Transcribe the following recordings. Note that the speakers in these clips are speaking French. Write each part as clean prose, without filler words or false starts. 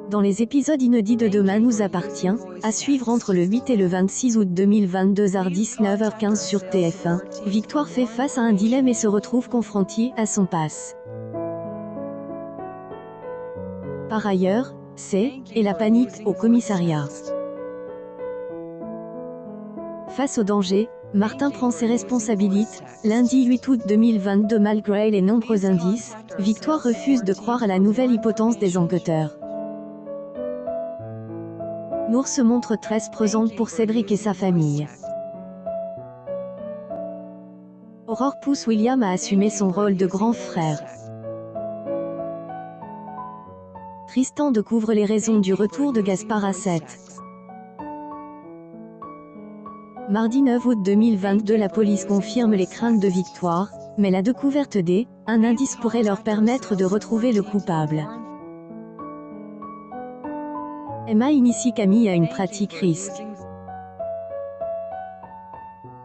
Dans les épisodes inédits de Demain nous appartient, à suivre entre le 8 et le 26 août 2022 à 19h15 sur TF1, Victoire fait face à un dilemme et se retrouve confrontée à son passe. Par ailleurs, et la panique au commissariat. Face au danger, Martin prend ses responsabilités. Lundi 8 août 2022 malgré les nombreux indices, Victoire refuse de croire à la nouvelle hypothèse des enquêteurs. Nour se montre très présente pour Cédric et sa famille. Aurore pousse William à assumer son rôle de grand frère. Tristan découvre les raisons du retour de Gaspard à 7. Mardi 9 août 2022 la police confirme les craintes de Victoire, mais la découverte un indice pourrait leur permettre de retrouver le coupable. Emma initie Camille à une pratique risque.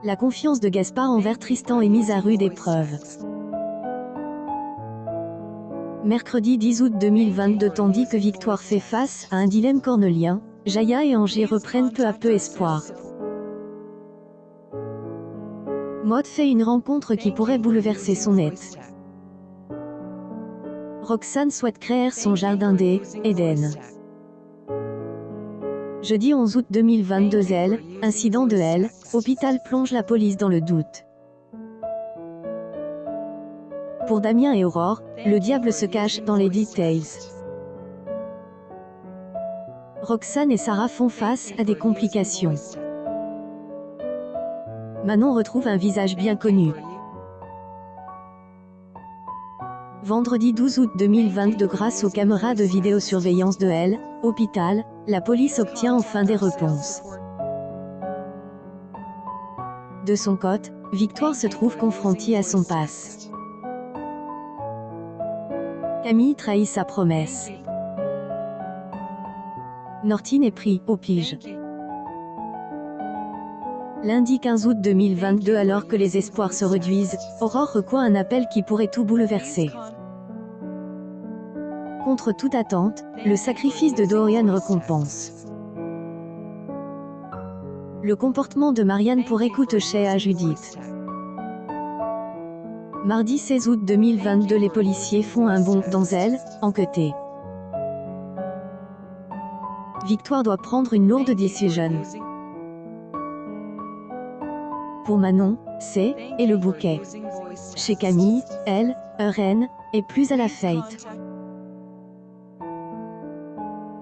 La confiance de Gaspard envers Tristan est mise à rude épreuve. Mercredi 10 août 2022 tandis que Victoire fait face à un dilemme cornélien, Jaya et Angie reprennent peu à peu espoir. Maud fait une rencontre qui pourrait bouleverser son être. Roxane souhaite créer son jardin d'Éden. Jeudi 11 août 2022 incident de hôpital plonge la police dans le doute. Pour Damien et Aurore, le diable se cache dans les details. Roxane et Sarah font face à des complications. Manon retrouve un visage bien connu. Vendredi 12 août 2022 grâce aux caméras de vidéosurveillance de hôpital, la police obtient enfin des réponses. De son côté, Victoire se trouve confrontée à son passe. Camille trahit sa promesse. Nortine est pris au piège. Lundi 15 août 2022 alors que les espoirs se réduisent, Aurore reçoit un appel qui pourrait tout bouleverser. Contre toute attente, le sacrifice de Dorian récompense. Le comportement de Marianne pourrait coûter cher à Judith. Mardi 16 août 2022 les policiers font un bond dans enquêter. Victoire doit prendre une lourde décision. Pour Manon, et le bouquet. Chez Camille, reine, est plus à la fête.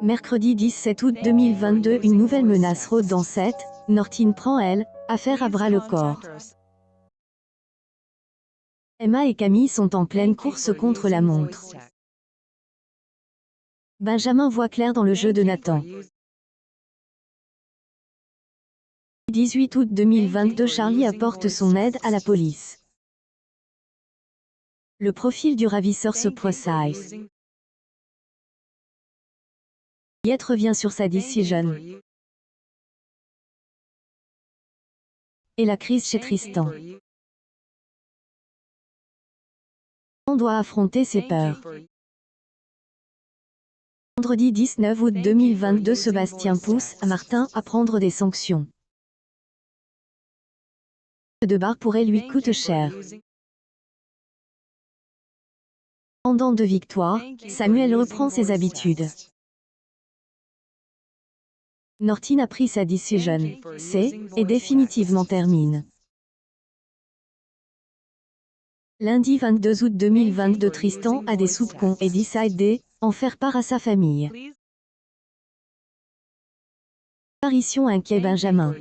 Mercredi 17 août 2022 une nouvelle menace rôde dans 7, Nortine prend affaire à bras le corps. Emma et Camille sont en pleine course contre la montre. Benjamin voit clair dans le jeu de Nathan. 18 août 2022 Charlie apporte son aide à la police. Le profil du ravisseur se précise. Juliette revient sur sa décision. Et la crise chez Tristan. On doit affronter ses peurs. Vendredi 19 août 2022 Sébastien pousse à Martin à prendre des sanctions. De bar pourrait lui coûter cher. Pendant de Victoire, Samuel reprend ses habitudes. Nortine a pris sa décision, et définitivement termine. Lundi 22 août 2022 Tristan a des soupçons et décide en faire part à sa famille. Apparition inquiet Benjamin.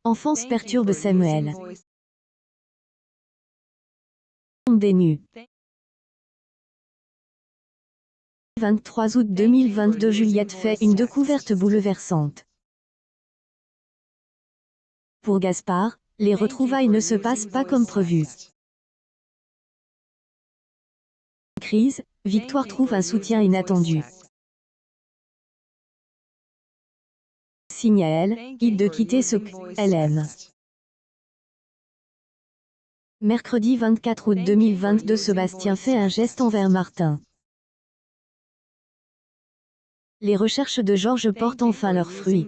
Enfance perturbe Samuel. Des nus. 23 août 2022 Juliette fait une découverte bouleversante. Pour Gaspard, les retrouvailles ne se passent pas comme prévu. Crise, Victoire trouve un soutien inattendu. Signe à elle, de quitter ce qu'elle aime. Mercredi 24 août 2022, Sébastien fait un geste envers Martin. Les recherches de Georges portent enfin leurs fruits.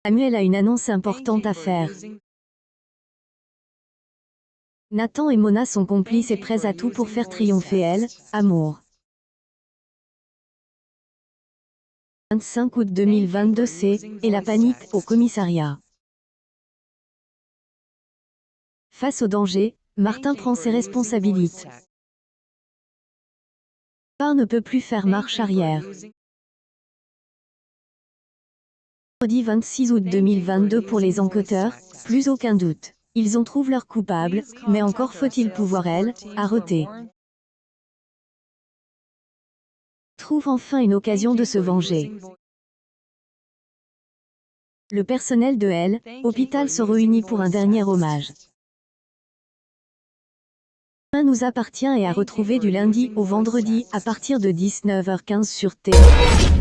Samuel a une annonce importante à faire. Nathan et Mona sont complices et prêts à tout pour faire triompher elle, Amour. 25 août 2022, et la panique au commissariat. Face au danger, Martin prend ses responsabilités. Par ne peut plus faire marche arrière. Mercredi 26 août 2022, pour les enquêteurs, plus aucun doute. Ils en trouvent leur coupable, mais encore faut-il pouvoir arrêter. Trouve enfin une occasion de se venger. Le personnel de hôpital se réunit pour un dernier hommage. Un nous appartient et à retrouver du lundi au vendredi à partir de 19h15 sur TF1.